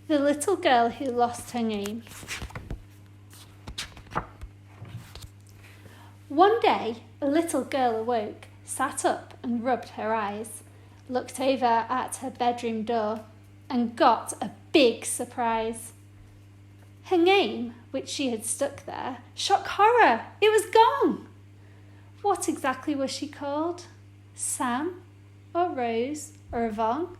The Little Girl Who Lost Her Name. One day, a little girl awoke, sat up and rubbed her eyes, looked over at her bedroom door, and got a big surprise. Her name, which she had stuck there, shock horror, it was gone. What exactly was she called? Sam, or Rose, or Yvonne?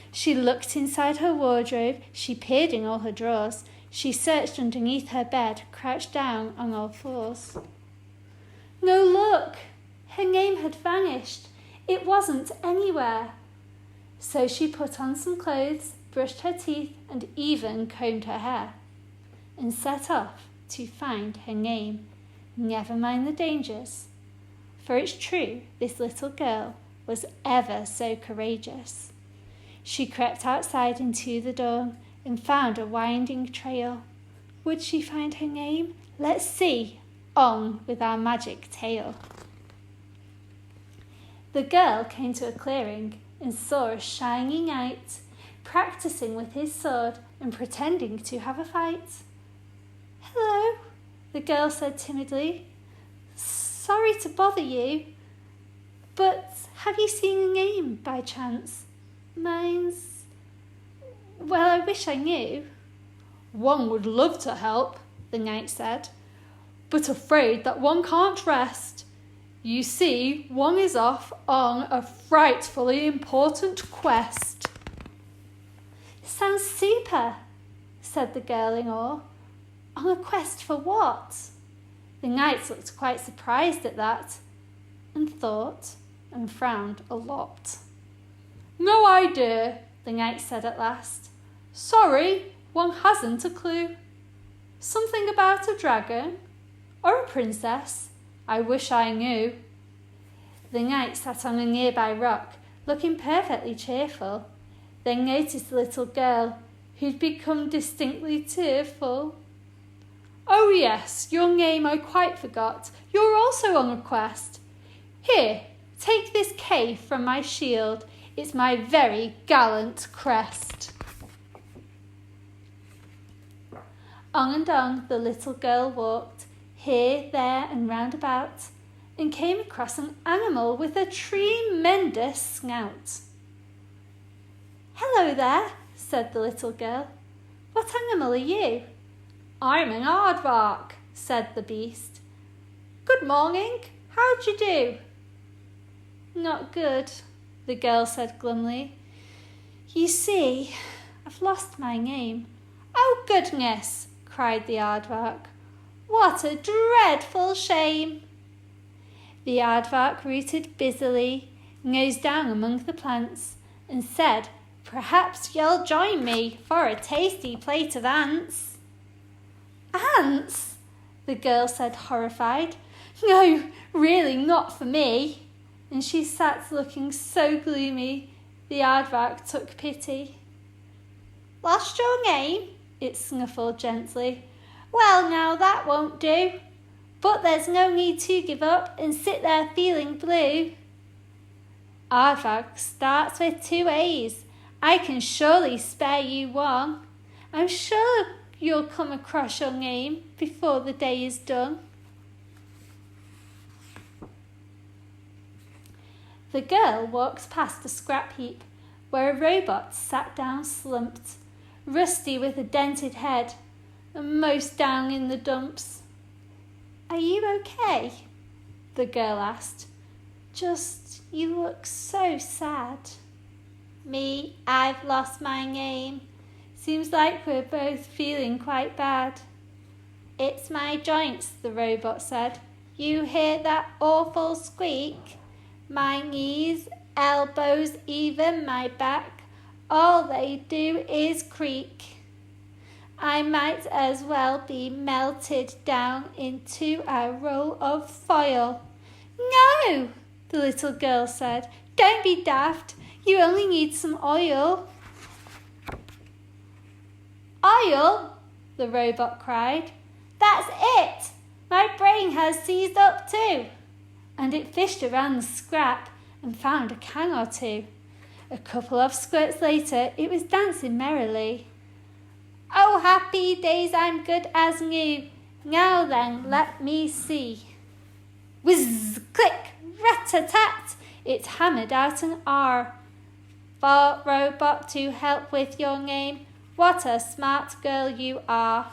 She looked inside her wardrobe, she peered in all her drawers, she searched underneath her bed, crouched down on all fours. No luck! Her name had vanished. It wasn't anywhere. So she put on some clothes, brushed her teeth, and even combed her hair, and set off to find her name. Never mind the dangers. For it's true, this little girl was ever so courageous. She crept outside into the dawn and found a winding trail. Would she find her name? Let's see. On with our magic tale. The girl came to a clearing and saw a shiny knight practicing with his sword and pretending to have a fight. Hello, the girl said timidly. Sorry to bother you, but have you seen a name by chance? Mine's... Well, I wish I knew. One would love to help, the knight said, but afraid that one can't rest. You see, one is off on a frightfully important quest. Sounds super, said the girl in awe. On a quest for what? The knight looked quite surprised at that, and thought and frowned a lot. No idea, the knight said at last. Sorry, one hasn't a clue. Something about a dragon? Or a princess? I wish I knew. The knight sat on a nearby rock, looking perfectly cheerful, then noticed the little girl, who'd become distinctly tearful. Oh yes, your name I quite forgot. You're also on a quest. Here, take this K from my shield. It's my very gallant crest. On and on the little girl walked, here, there, and round about, and came across an animal with a tremendous snout. Hello there, said the little girl. What animal are you? I'm an aardvark, said the beast. Good morning, how'd you do? Not good, the girl said glumly. You see, I've lost my name. Oh goodness, cried the aardvark. What a dreadful shame! The aardvark rooted busily, nosed down among the plants, and said, Perhaps you'll join me for a tasty plate of ants. Ants? The girl said, horrified. No, really not for me. And she sat looking so gloomy, the aardvark took pity. Lost your name? It snuffled gently. Well, now that won't do. But there's no need to give up and sit there feeling blue. Aardvark starts with 2 A's. I can surely spare you one. I'm sure you'll come across your name before the day is done. The girl walked past a scrap heap where a robot sat down slumped, rusty with a dented head, and most down in the dumps. Are you okay? The girl asked. Just, you look so sad. Me, I've lost my name. Seems like we're both feeling quite bad. It's my joints, the robot said. You hear that awful squeak? My knees, elbows, even my back, all they do is creak. I might as well be melted down into a roll of foil. No, the little girl said. Don't be daft. You only need some oil. Oil? The robot cried. That's it. My brain has seized up too. And it fished around the scrap and found a can or two. A couple of squirts later, it was dancing merrily. Oh, happy days, I'm good as new. Now then, let me see. Whiz, click, rat-a-tat, it hammered out an R. For robot to help with your game, what a smart girl you are.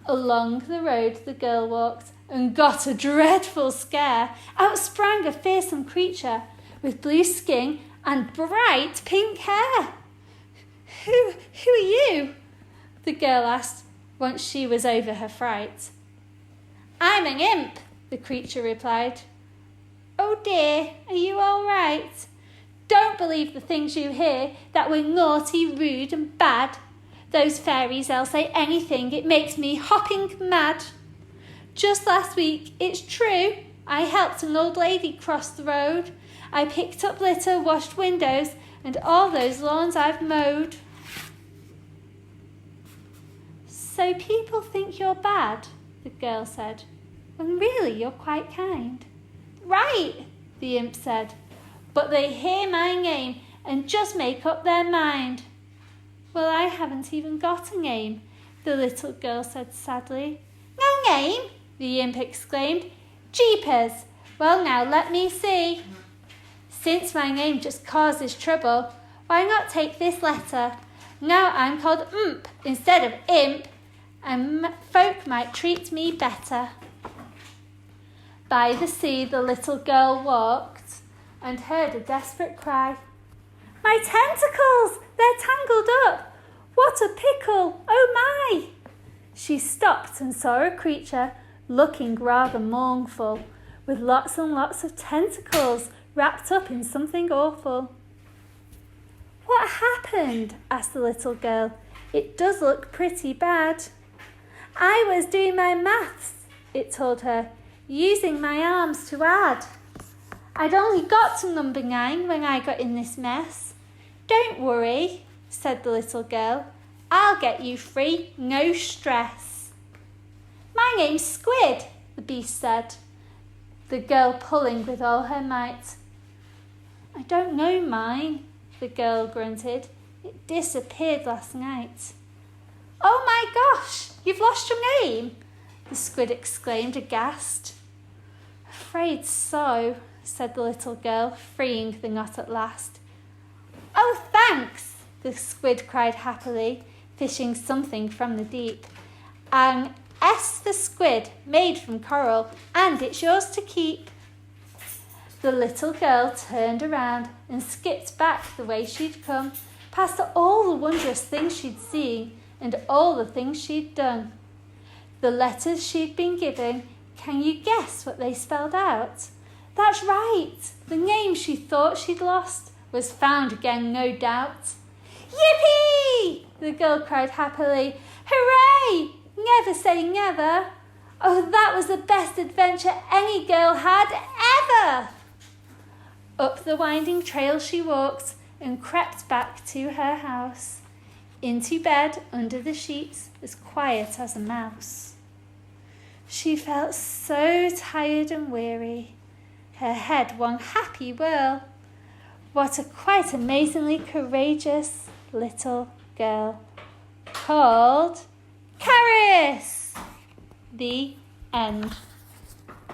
Along the road the girl walked and got a dreadful scare. Out sprang a fearsome creature with blue skin and bright pink hair. Who are you? The girl asked once she was over her fright. I'm an imp, the creature replied. Oh dear, are you all right? Don't believe the things you hear, that we're naughty, rude and bad. Those fairies, they'll say anything, it makes me hopping mad. Just last week, it's true, I helped an old lady cross the road. I picked up litter, washed windows, and all those lawns I've mowed. So people think you're bad, the girl said, when really you're quite kind. Right, the imp said, but they hear my name and just make up their mind. Well, I haven't even got a name, the little girl said sadly. No name? The imp exclaimed. Jeepers! Well, now let me see. Since my name just causes trouble, why not take this letter? Now I'm called Ump instead of Imp, and folk might treat me better. By the sea the little girl walked and heard a desperate cry. My tentacles! They're tangled up! What a pickle! Oh my! She stopped and saw a creature looking rather mournful, with lots and lots of tentacles wrapped up in something awful. What happened? Asked the little girl. It does look pretty bad. I was doing my maths, it told her, using my arms to add. I'd only got to number 9 when I got in this mess. Don't worry, said the little girl. I'll get you free, no stress. My name's Squid, the beast said, the girl pulling with all her might. I don't know mine, the girl grunted. It disappeared last night. Oh my gosh, you've lost your name, the squid exclaimed aghast. Afraid so, said the little girl, freeing the knot at last. Oh, thanks, the squid cried happily, fishing something from the deep. An S for squid, made from coral, and it's yours to keep. The little girl turned around and skipped back the way she'd come, past all the wondrous things she'd seen and all the things she'd done. The letters she'd been given, can you guess what they spelled out? That's right, the name she thought she'd lost was found again, no doubt. Yippee! The girl cried happily. Hooray! Never say never. Oh, that was the best adventure any girl had ever! Up the winding trail she walked and crept back to her house, into bed under the sheets, as quiet as a mouse. She felt so tired and weary, her head one happy whirl. What a quite amazingly courageous little girl, called Caris. The end.